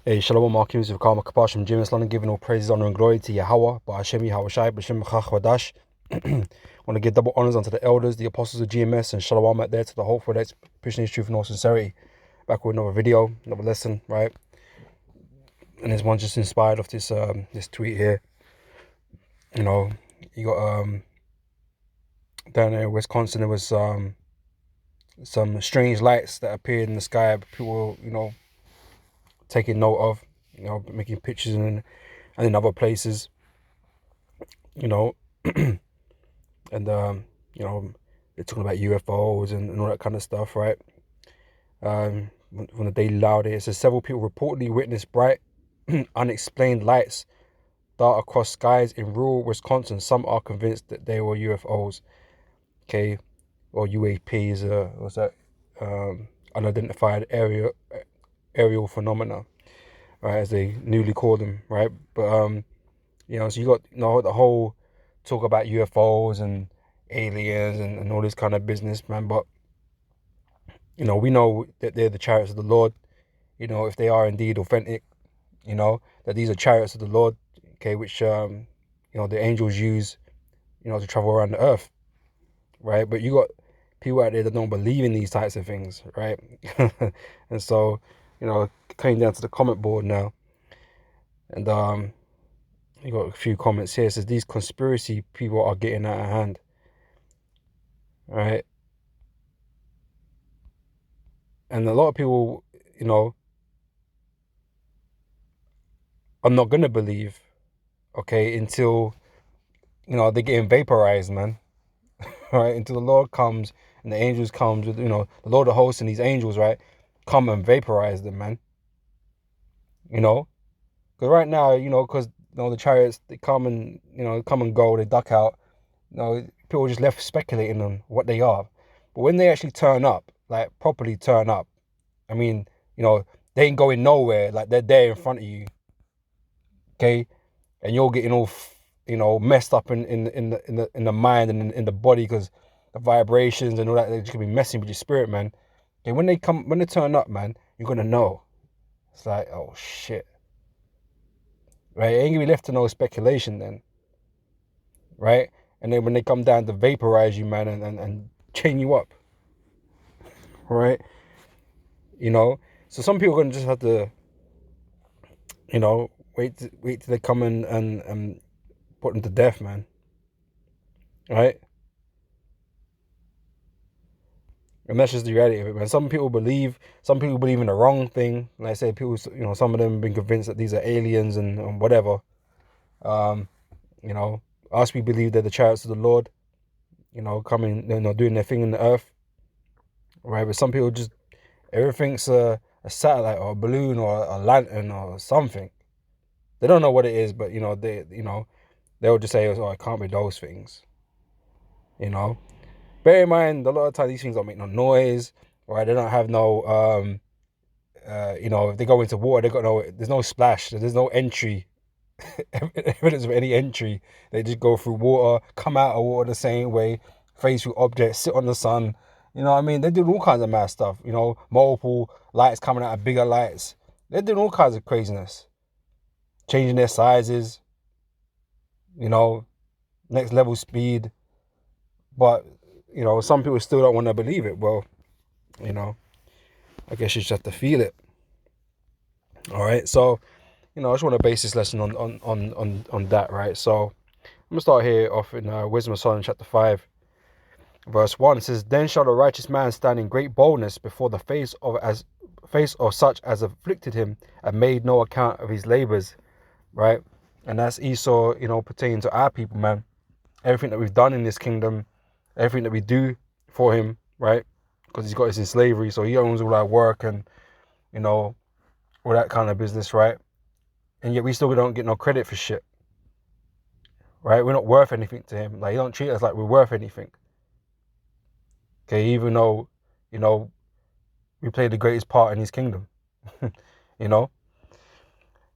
Hey, Shalom Markim with Karma Kapash from James London, giving all praises, honor, and glory to Yahweh, Ba'ashem Yahawashi, B'Shem Chachwadash. I want to give double honors unto the elders, the apostles of GMS, and Shalom out there to the whole for that pushing his truth in all sincerity. Back with another video, another lesson, right? And this one just inspired of this this tweet here. You know, you got down there in Wisconsin, there was some strange lights that appeared in the sky. People, taking note of, making pictures and in other places, and they're talking about UFOs and all that kind of stuff, right? From the Daily Loud, it says several people reportedly witnessed bright, unexplained lights dart across skies in rural Wisconsin. Some are convinced that they were UFOs, okay, or UAPs, what's that? Unidentified aerial phenomena, right, as they newly call them, right? But so you got the whole talk about UFOs and aliens and all this kind of business, man. But we know that they're the chariots of the Lord. If they are indeed authentic, that these are chariots of the Lord, okay, which the angels use, to travel around the earth, right? But you got people out there that don't believe in these types of things, right? And so, coming down to the comment board now, and you got a few comments here. It says these conspiracy people are getting out of hand, right? And a lot of people, are not gonna believe, okay, until they're getting vaporized, man. Right? Until the Lord comes and the angels comes with, the Lord of hosts and these angels, right, come and vaporize them, man. Because right now, because the chariots, they come and go, they duck out. People are just left speculating on what they are. But when they actually turn up, like properly turn up, I mean, they ain't going nowhere. Like they're there in front of you, okay, and you're getting all messed up in the mind and in the body because the vibrations and all that, they're just gonna be messing with your spirit, man. Okay, when they turn up, man, you're gonna know. It's like, oh shit, right? It ain't gonna be left to no speculation then, right? And then when they come down to vaporize you, man, and chain you up, right? So some people are gonna just have to, wait till they come and put them to death, man. Right? And that's just the reality of it, man. Some people believe in the wrong thing. Like I say, people, some of them have been convinced that these are aliens and whatever. Us, we believe they're the chariots of the Lord, coming, doing their thing in the earth. Right? But some people just, everything's a satellite or a balloon or a lantern or something. They don't know what it is, but, they'll just say, oh, it can't be those things. Bear in mind, a lot of times these things don't make no noise, right? They don't have no, if they go into water, there's no splash, there's no entry, evidence of any entry. They just go through water, come out of water the same way, face through objects, sit on the sun. You know what I mean? They do all kinds of mad stuff, multiple lights coming out of bigger lights. They're doing all kinds of craziness, changing their sizes, next level speed. But, some people still don't want to believe it. Well, I guess you just have to feel it. All right. So, I just want to base this lesson on that, right? So I'm gonna start here off in Wisdom of Solomon chapter 5, verse 1. It says, then shall the righteous man stand in great boldness before the face of such as afflicted him and made no account of his labors, right? And that's Esau, pertaining to our people, man. Everything that we've done in this kingdom, everything that we do for him, right? Because he's got us in slavery, so he owns all our work and, all that kind of business, right? And yet we still don't get no credit for shit, right? We're not worth anything to him. Like, he don't treat us like we're worth anything. Okay, even though, we play the greatest part in his kingdom, And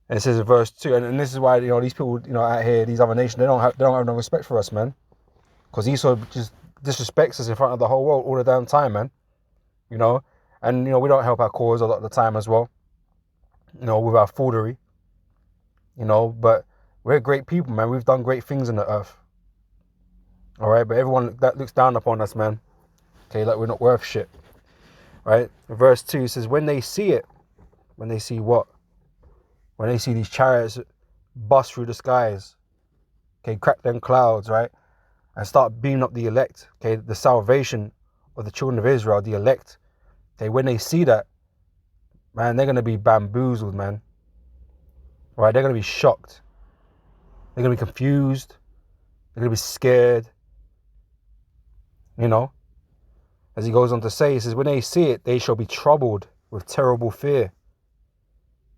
it says in verse 2, and this is why, these people, out here, these other nations, they don't have no respect for us, man. Because Esau just disrespects us in front of the whole world all the damn time, man. And, we don't help our cause a lot of the time as well. with our foolery, but we're great people, man. We've done great things on the earth. All right, but everyone that looks down upon us, man, okay, like we're not worth shit, right? Verse 2 says, when they see it, when they see what? When they see these chariots bust through the skies, okay, crack them clouds, right? And start beaming up the elect, okay, the salvation of the children of Israel, the elect, okay, when they see that, man, they're going to be bamboozled, man, right? They're going to be shocked. They're going to be confused. They're going to be scared, As he goes on to say, he says, when they see it, they shall be troubled with terrible fear.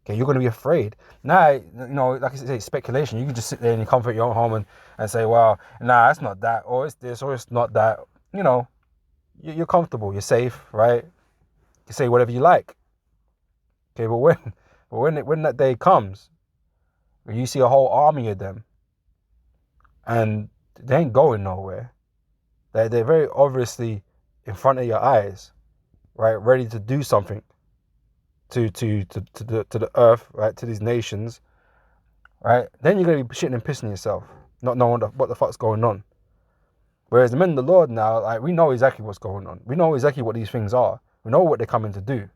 Okay, you're going to be afraid. Now, like I say, speculation. You can just sit there in your comfort, your own home and say, well, nah, it's not that, or it's this, or it's not that. You're comfortable, you're safe, right? You say whatever you like. Okay, but when that day comes, when you see a whole army of them, and they ain't going nowhere, they're very obviously in front of your eyes, right, ready to do something to the earth, right, to these nations, right, then you're going to be shitting and pissing yourself, not knowing what the fuck's going on. Whereas the men of the Lord now, like, we know exactly what's going on. We know exactly what these things are. We know what they're coming to do.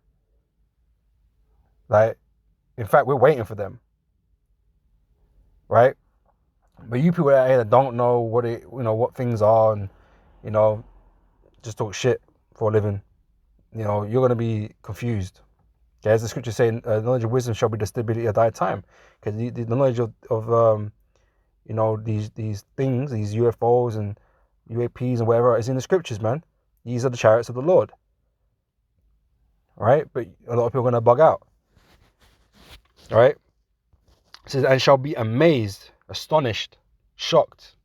Like, in fact, we're waiting for them, right? But you people out here that don't know what things are, and just talk shit for a living, you're going to be confused. Okay, as the scriptures say, knowledge of wisdom shall be the stability of thy time. Because the knowledge of these things, these UFOs and UAPs and whatever is in the scriptures, man. These are the chariots of the Lord. All right, but a lot of people are going to bug out. All right, it says, and shall be amazed, astonished, shocked.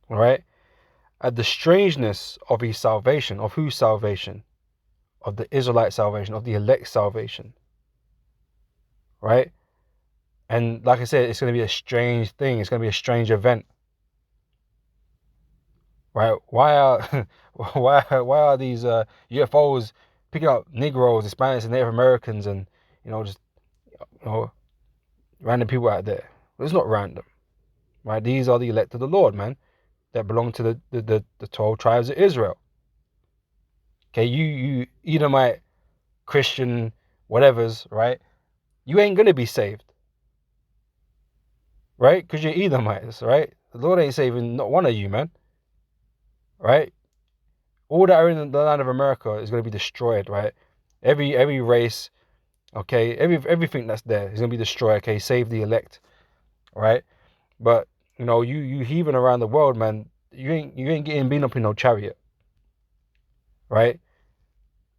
All right, at the strangeness of his salvation. Of whose salvation? Of the Israelite salvation, of the elect salvation, right? And like I said, it's going to be a strange thing. It's going to be a strange event, right? Why are these UFOs picking up Negroes, Hispanics, and Native Americans, and just random people out there? Well, it's not random, right? These are the elect of the Lord, man, that belong to the 12 tribes of Israel. Okay, you Edomite, Christian, whatever's, right? You ain't gonna be saved, right? Because you're Edomites, right? The Lord ain't saving not one of you, man, right? All that are in the land of America is gonna be destroyed, right? Every race, okay, everything that's there is gonna be destroyed. Okay, save the elect, right? But you heathen around the world, man, you ain't getting beaten up in no chariot, right?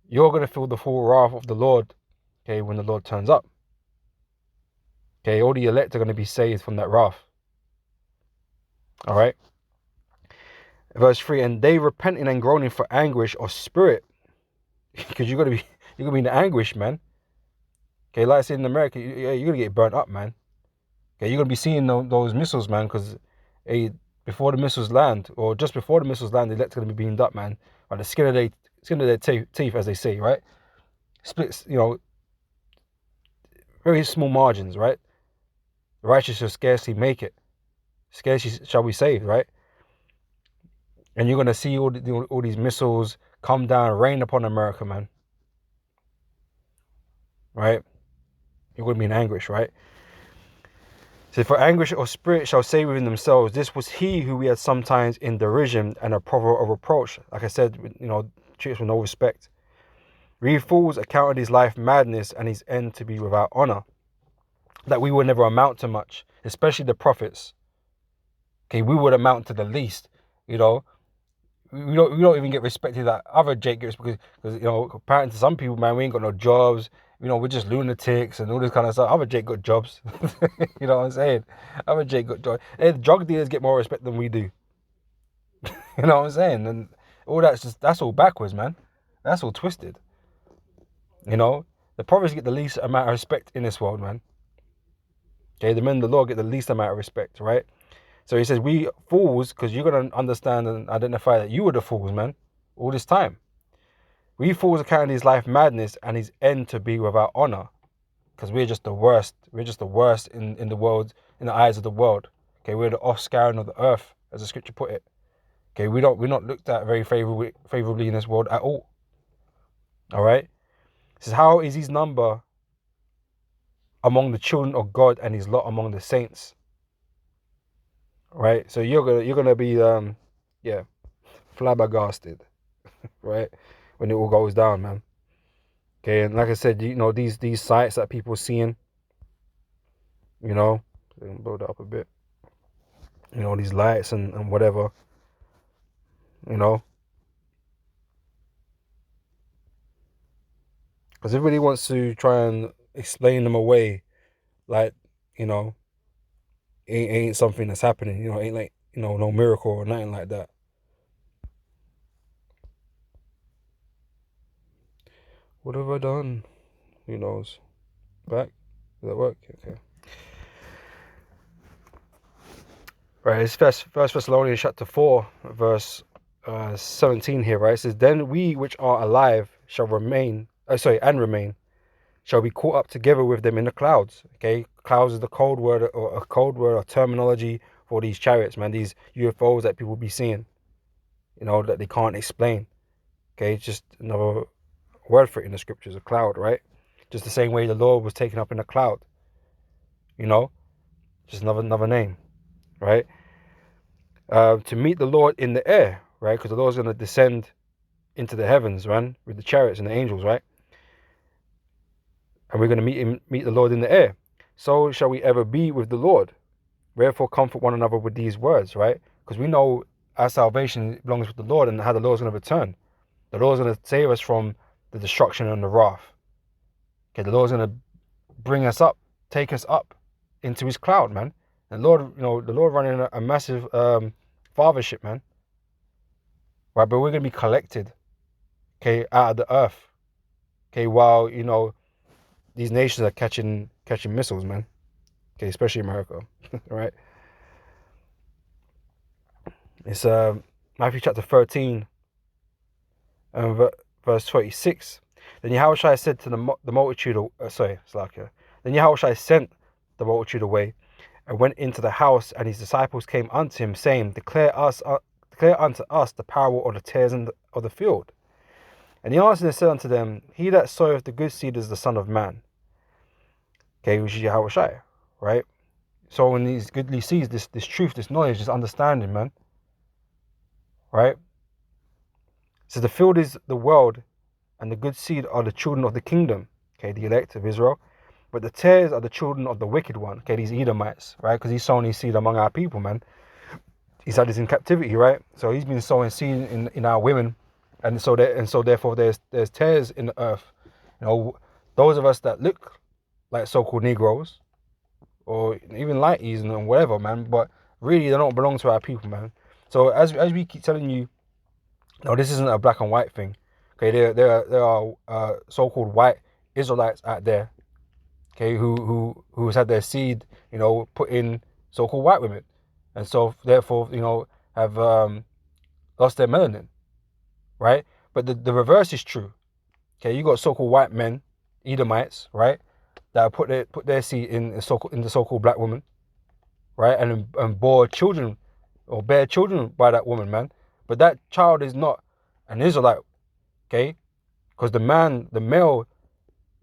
You're gonna feel the full wrath of the Lord, okay, when the Lord turns up. Okay, all the elect are gonna be saved from that wrath. All right. Verse 3, and they repenting and groaning for anguish of spirit, because you're gonna be in anguish, man. Okay, like I said in America, you're gonna get burnt up, man. Okay, you're gonna be seeing those missiles, man, because before the missiles land, or just before the missiles land, the elect's gonna be beamed up, man. By the skin of their teeth, as they say, right? Splits, very small margins, right? The righteous shall scarcely make it. Scarcely shall be saved, right? And you're gonna see all these missiles come down, rain upon America, man. Right? You're gonna be in anguish, right? So for anguish of spirit shall say within themselves, this was he who we had sometimes in derision and a proverb of reproach. Like I said, treat us with no respect. We fools accounted his life madness and his end to be without honor, that we would never amount to much, especially the prophets. Okay, we would amount to the least. We don't even get respected that other Jake gets, because apparently to some people, man, we ain't got no jobs. We're just lunatics and all this kind of stuff. Other Jake got jobs. You know what I'm saying? Other Jake got jobs. Drug dealers get more respect than we do. You know what I'm saying? And all that's all backwards, man. That's all twisted. The prophets get the least amount of respect in this world, man. Okay, the men of the Lord get the least amount of respect, right? So he says, we fools, because you're going to understand and identify that you were the fools, man, all this time. We fools accounted his life madness and his end to be without honor. because we're just the worst. We're just the worst in the world, in the eyes of the world. Okay, we're the offscouring of the earth, as the scripture put it. Okay, we're not looked at very favorably in this world at all. All right. It says, how is his number among the children of God and his lot among the saints? Right. So you're gonna be flabbergasted, right, when it all goes down, man. Okay, and like I said, these sites that people are seeing, build it up a bit. These lights and whatever, because everybody wants to try and explain them away, like, ain't something that's happening, ain't like, no miracle or nothing like that. What have I done? Who knows? Back? Does that work? Okay. Right, it's First Thessalonians chapter 4, verse 17 here, right? It says, then we which are alive shall remain, shall be caught up together with them in the clouds. Okay, clouds is the code word or terminology for these chariots, man. These UFOs that people be seeing, that they can't explain. Okay, it's just another word for it in the scriptures, a cloud, right? Just the same way the Lord was taken up in a cloud. Just another name, right? To meet the Lord in the air, right? Because the Lord's going to descend into the heavens, man, with the chariots and the angels, right? And we're going to meet the Lord in the air. So shall we ever be with the Lord. Wherefore comfort one another with these words, right? Because we know our salvation belongs with the Lord and how the Lord's going to return. The Lord's going to save us from the destruction and the wrath. Okay, the Lord's going to bring us up, take us up into his cloud, man. And the Lord running a massive fathership, man. Right, but we're going to be collected, okay, out of the earth. Okay, while, these nations are catching missiles, man. Okay, especially America, right? It's Matthew chapter 13, and verse 26. Then Yahushua said to the multitude, Then Yahushua sent the multitude away, and went into the house, and his disciples came unto him, saying, Declare unto us the parable of the tares of the field. And he answered and said unto them, He that soweth the good seed is the Son of Man. Okay, which is Yahushua, right? So when these goodly seeds, this truth, this knowledge, this understanding, man, right? So the field is the world, and the good seed are the children of the kingdom, okay, the elect of Israel. But the tares are the children of the wicked one, okay, these Edomites, right? Because he's sowing his seed among our people, man. He's had us in captivity, right? So he's been sowing seed in our women, and so therefore there's tares in the earth. Those of us that look like so-called Negroes, or even lighties and whatever, man, but really they don't belong to our people, man. So as we keep telling you, no, this isn't a black and white thing. Okay, there are so-called white Israelites out there, okay, who's had their seed, put in so-called white women, and so therefore, have lost their melanin, right? But the reverse is true. Okay, you got so-called white men, Edomites, right, that put their seed in the so-called black woman, right, and bore children or bear children by that woman, man. But that child is not an Israelite, okay, because the male,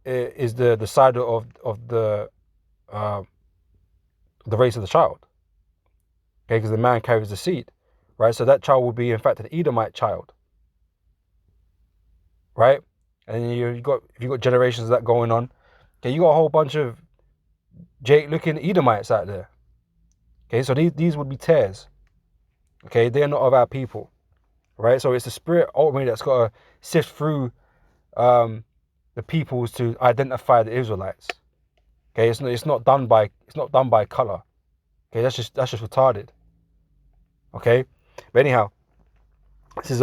is the side of the race of the child, okay, because the man carries the seed, right? So that child will be in fact an Edomite child, right? And if you got generations of that going on, okay, you got a whole bunch of Jake-looking Edomites out there, okay. So these would be tares, okay. They're not of our people, right? So it's the spirit ultimately that's got to sift through the peoples to identify the Israelites. Okay, it's not done by color. Okay, that's just retarded. Okay, but anyhow, this is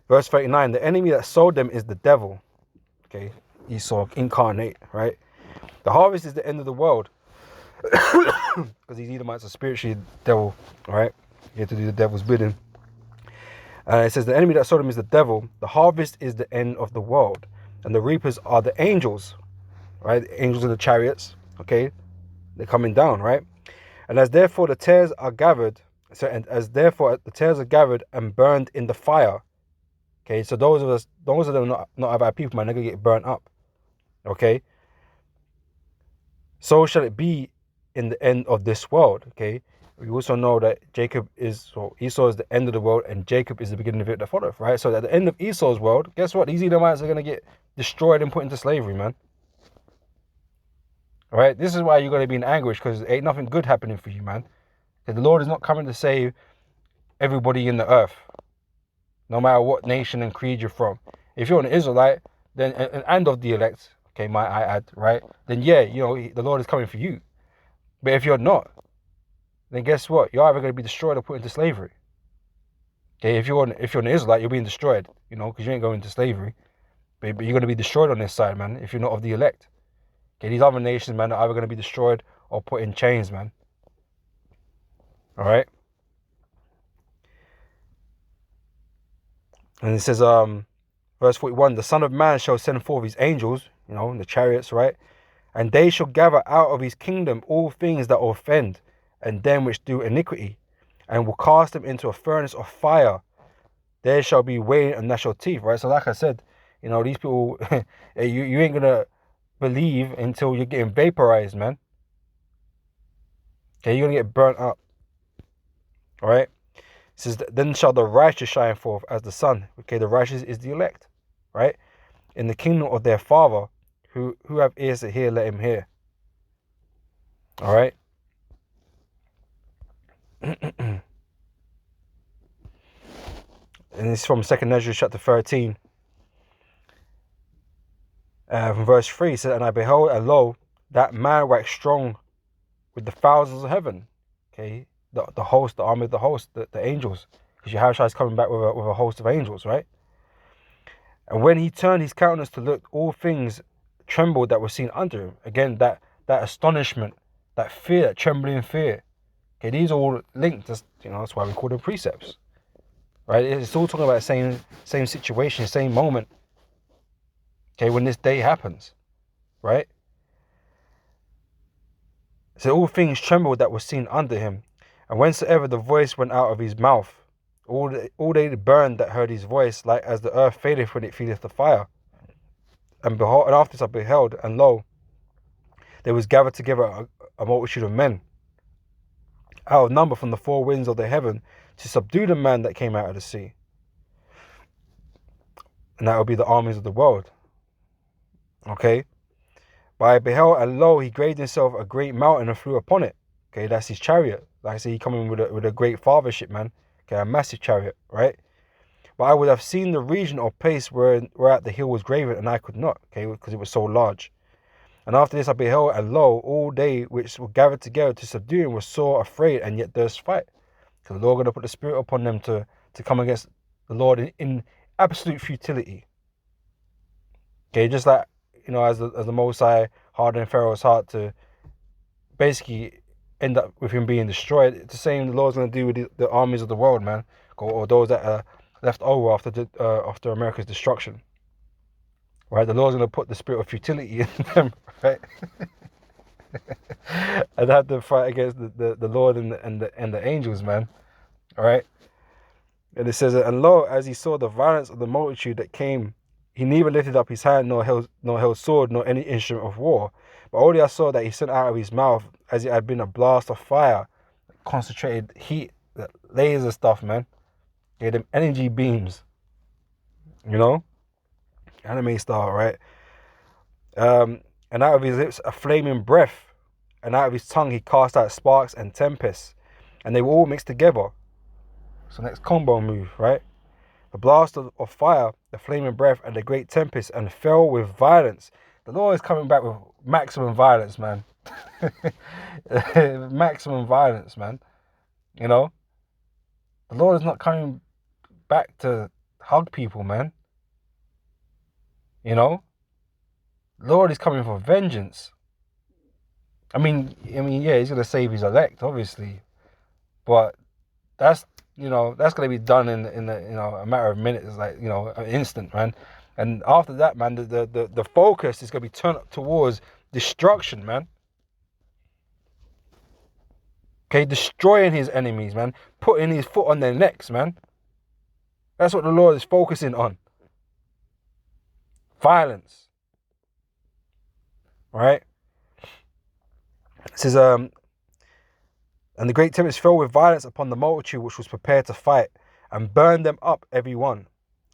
verse 39. The enemy that sold them is the devil. Okay, Esau incarnate, right? The harvest is the end of the world, because these Edomites are spiritually devil, right? You have to do the devil's bidding. It says the enemy that sold them is the devil. The harvest is the end of the world, and the reapers are the angels. right? Angels in the chariots, okay? They're coming down, right? And as therefore the tares are gathered, and as therefore the tares are gathered and burned in the fire, okay? So those of them not of our people, man, they're gonna get burnt up, okay? So shall it be in the end of this world, okay? We also know that Esau is the end of the world and Jacob is the beginning of it that followeth, right? So at the end of Esau's world, guess what? These Edomites are going to get destroyed and put into slavery, man. All right? This is why you're going to be in anguish, because ain't nothing good happening for you, man. The Lord is not coming to save everybody in the earth, no matter what nation and creed you're from. If you're an Israelite, then and of the elect, okay, might I add, right? Then yeah, the Lord is coming for you. But if you're not, then guess what? You're either going to be destroyed or put into slavery. Okay, if you're an Israelite, you're being destroyed, because you ain't going into slavery. But you're going to be destroyed on this side, man, if you're not of the elect. Okay, these other nations, man, are either going to be destroyed or put in chains, man. All right? And it says, verse 41, the Son of Man shall send forth his angels, in the chariots, right? And they shall gather out of his kingdom all things that offend, and them which do iniquity, and will cast them into a furnace of fire. There shall be wailing and gnashing of teeth, right? So like I said, these people, you ain't going to believe until you're getting vaporized, man. Okay, you're going to get burnt up. All right? It says, then shall the righteous shine forth as the sun. Okay, the righteous is the elect, right? In the kingdom of their Father, who have ears to hear, let him hear. All right? And it's from 2nd Ezra chapter 13. From verse 3, it says, and I beheld, and lo, that man waxed strong with the thousands of heaven. Okay, the host, the army of the host, the angels. Because Yahushua is coming back with a host of angels, right? And when he turned his countenance to look, all things trembled that were seen under him. Again, that astonishment, that fear, that trembling fear. Okay, these are all linked. That's why we call them precepts. Right? It's all talking about the same situation, same moment. Okay, when this day happens, right? So all things trembled that were seen under him, and whensoever the voice went out of his mouth, all they burned that heard his voice, like as the earth fadeth when it feedeth the fire. And behold, and after this I beheld, and lo, there was gathered together a multitude of men, out of number from the four winds of the heaven, to subdue the man that came out of the sea. And that would be the armies of the world. Okay? But I beheld, and lo, he graved himself a great mountain and flew upon it. Okay, that's his chariot. Like I say, he coming with a great fathership, man. Okay, a massive chariot, right? But I would have seen the region or place whereat the hill was graven, and I could not, okay, because it was so large. And after this I beheld, and lo, all they which were gathered together to subdue him were sore afraid, and yet durst fight. Because the Lord going to put the spirit upon them to come against the Lord in absolute futility. Okay, just like, as the Most High hardened Pharaoh's heart to basically end up with him being destroyed. It's the same the Lord's going to do with the armies of the world, man, or those that are left over after America's destruction. Right, the Lord's going to put the spirit of futility in them, right? And have to fight against the Lord and the angels, man. All right. And it says, and lo, as he saw the violence of the multitude that came, he neither lifted up his hand nor held sword nor any instrument of war. But only I saw that he sent out of his mouth as it had been a blast of fire, concentrated heat, laser stuff, man. Yeah, them energy beams. Anime style, right? And out of his lips a flaming breath, and out of his tongue he cast out sparks and tempests, and they were all mixed together. So next combo move, right? The blast of fire, the flaming breath, and the great tempest, and fell with violence. The Lord is coming back with maximum violence, man. Maximum violence, man. The Lord is not coming back to hug people, man. The Lord is coming for vengeance. I mean, yeah, he's gonna save his elect, obviously, but that's going to be done in a matter of minutes, like an instant, man. And after that, man, the focus is going to be turned up towards destruction, man. Okay, destroying his enemies, man. Putting his foot on their necks, man. That's what the Lord is focusing on. Violence. Right? It says, and the great tempest fell with violence upon the multitude which was prepared to fight, and burned them up every one,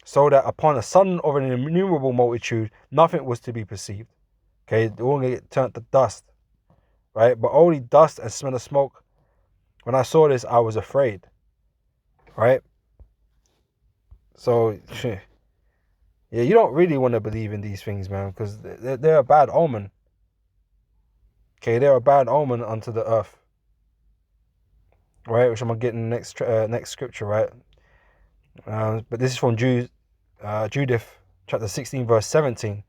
so that upon a sudden of an innumerable multitude nothing was to be perceived. Okay, they all get turned to dust. Right? But only dust and smell of smoke. When I saw this, I was afraid. Right? So, yeah, you don't really want to believe in these things, man, because they're a bad omen. Okay, they're a bad omen unto the earth. Right? Which I'm going to get in the next scripture, right? But this is from Judith, chapter 16, verse 17. It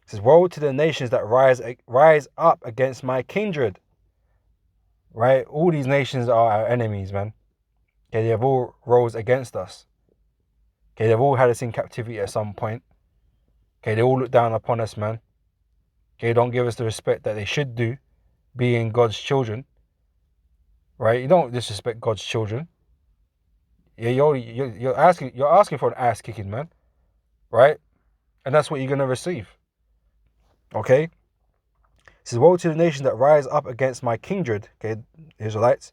says, woe to the nations that rise up against my kindred. Right? All these nations are our enemies, man. Okay, they have all rose against us. Okay, they've all had us in captivity at some point. Okay, they all look down upon us, man. Okay, don't give us the respect that they should do, being God's children. Right? You don't disrespect God's children. Yeah, you're asking for an ass kicking, man. Right? And that's what you're gonna receive. Okay? It says, woe to the nation that rise up against my kindred, okay, Israelites.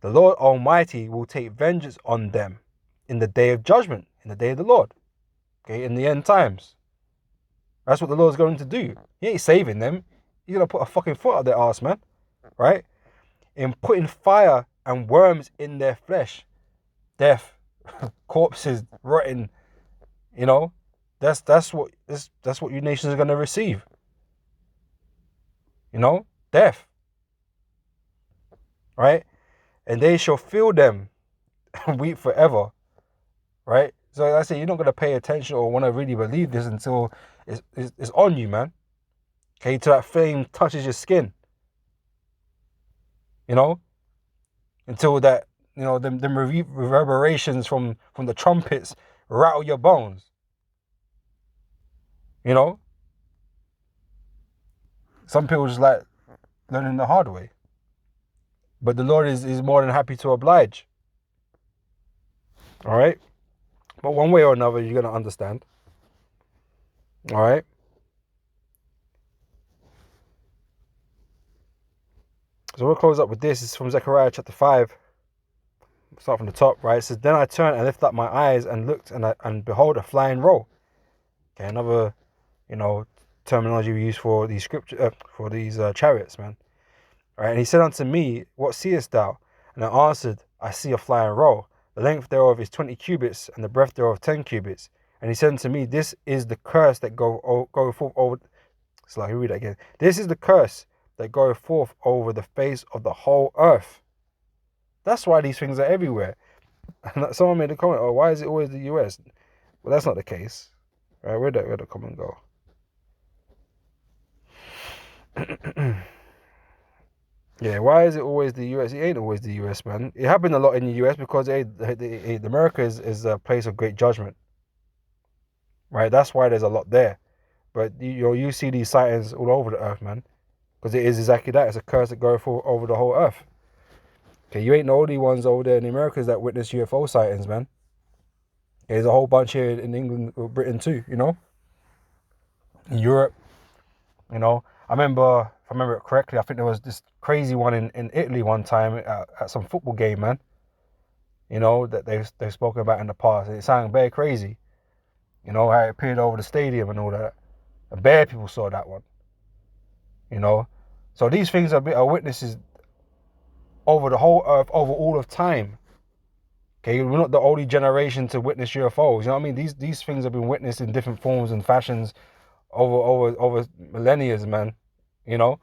The Lord Almighty will take vengeance on them in the day of judgment, in the day of the Lord. Okay, in the end times. That's what the Lord's going to do. He ain't saving them. He's gonna put a fucking foot up their ass, man. Right? In putting fire and worms in their flesh. Death, corpses, rotting, you know. That's what you nations are gonna receive. You know, death. Right? And they shall feel them and weep forever. Right? So like I say, you're not gonna pay attention or want to really believe this until it's on you, man. Okay, till that flame touches your skin. You know? Until that, you know, them reverberations from the trumpets rattle your bones. You know? Some people just like learning the hard way. But the Lord is more than happy to oblige. Alright? But one way or another, you're going to understand. Alright? So we'll close up with this. It's from Zechariah chapter 5. Start from the top, right? It says, then I turned and lifted up my eyes and looked, and behold, a flying roll. Okay, another, you know, terminology we use for these chariots, man. All right, and he said unto me, what seest thou? And I answered, I see a flying roll. The length thereof is 20 cubits, and the breadth thereof 10 cubits. And he said unto me, this is the curse that go forth over. So let me read that again. This is the curse that goeth forth over the face of the whole earth. That's why these things are everywhere. And someone made a comment, oh, why is it always the US? Well, that's not the case. Right, where'd the comment go? Yeah, why is it always the US? It ain't always the US, man. It happened a lot in the US because America is a place of great judgment. Right, that's why there's a lot there. But you see these sightings all over the earth, man. Because it is exactly that. It's a curse that goes over the whole earth. Okay, you ain't the only ones over there in the Americas that witness UFO sightings, man. Okay, there's a whole bunch here in England or Britain too, you know. In Europe, you know. I remember, if I remember it correctly, I think there was this crazy one in Italy one time at some football game, man. You know, that they've spoken about in the past. It sounded very crazy. You know, how it appeared over the stadium and all that. And bare people saw that one. You know. So these things are witnesses over the whole earth, over all of time. Okay, we're not the only generation to witness UFOs. You know what I mean? These things have been witnessed in different forms and fashions over millennia, man. You know,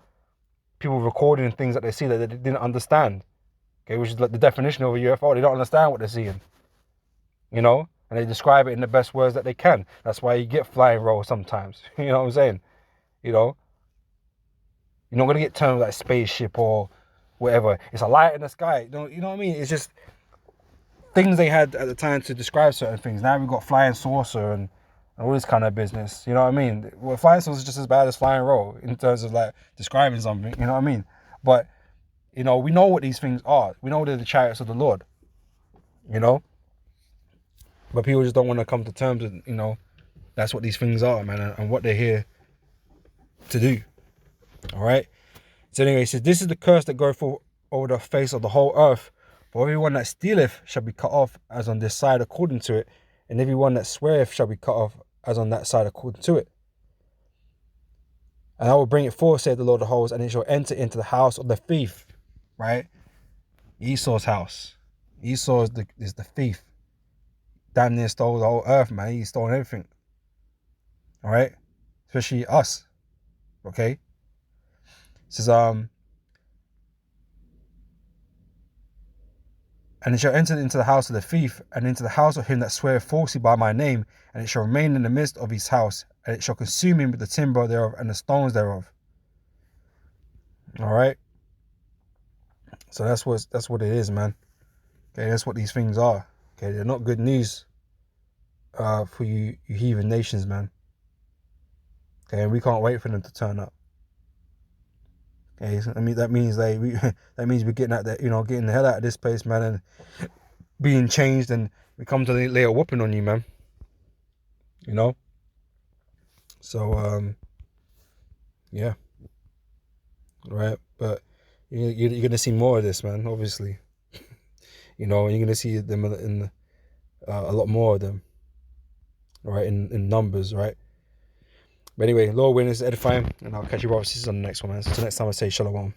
people recording things that they see that they didn't understand. Okay, which is like the definition of a UFO. They don't understand what they're seeing. You know, and they describe it in the best words that they can. That's why you get flying rolls sometimes. You know what I'm saying? You know, you're not gonna get terms like spaceship or whatever. It's a light in the sky. You know what I mean? It's just things they had at the time to describe certain things. Now we've got flying saucer and all this kind of business. You know what I mean? Well, flying sauce is just as bad as flying roll in terms of like describing something. You know what I mean? But you know, we know what these things are. We know they're the chariots of the Lord. You know, but people just don't want to come to terms with, you know, that's what these things are, man, and what they're here to do. All right. So anyway, it says, this is the curse that goeth forth over the face of the whole earth. For everyone that stealeth shall be cut off as on this side according to it, and everyone that sweareth shall be cut off as on that side according to it. And I will bring it forth, saith the Lord of hosts, and it shall enter into the house of the thief. Right? Esau's house. Esau is the thief. Damn near stole the whole earth, man. He's stolen everything. All right? Especially us. Okay? It says, and it shall enter into the house of the thief, and into the house of him that sweareth falsely by my name, and it shall remain in the midst of his house, and it shall consume him with the timber thereof and the stones thereof. All right. So that's what it is, man. Okay, that's what these things are. Okay, they're not good news for you heathen nations, man. Okay, and we can't wait for them to turn up. Okay, so, I mean that means that means we're getting getting the hell out of this place, man, and being changed, and we come to lay a whooping on you, man. You know. So yeah. Right, but you're gonna see more of this, man. Obviously, you know, and you're gonna see them in a lot more of them. Right, in numbers, right. But anyway, Lord willing, is edifying, and I'll catch you brothers and sisters on the next one, man. So till next time, I say shalom.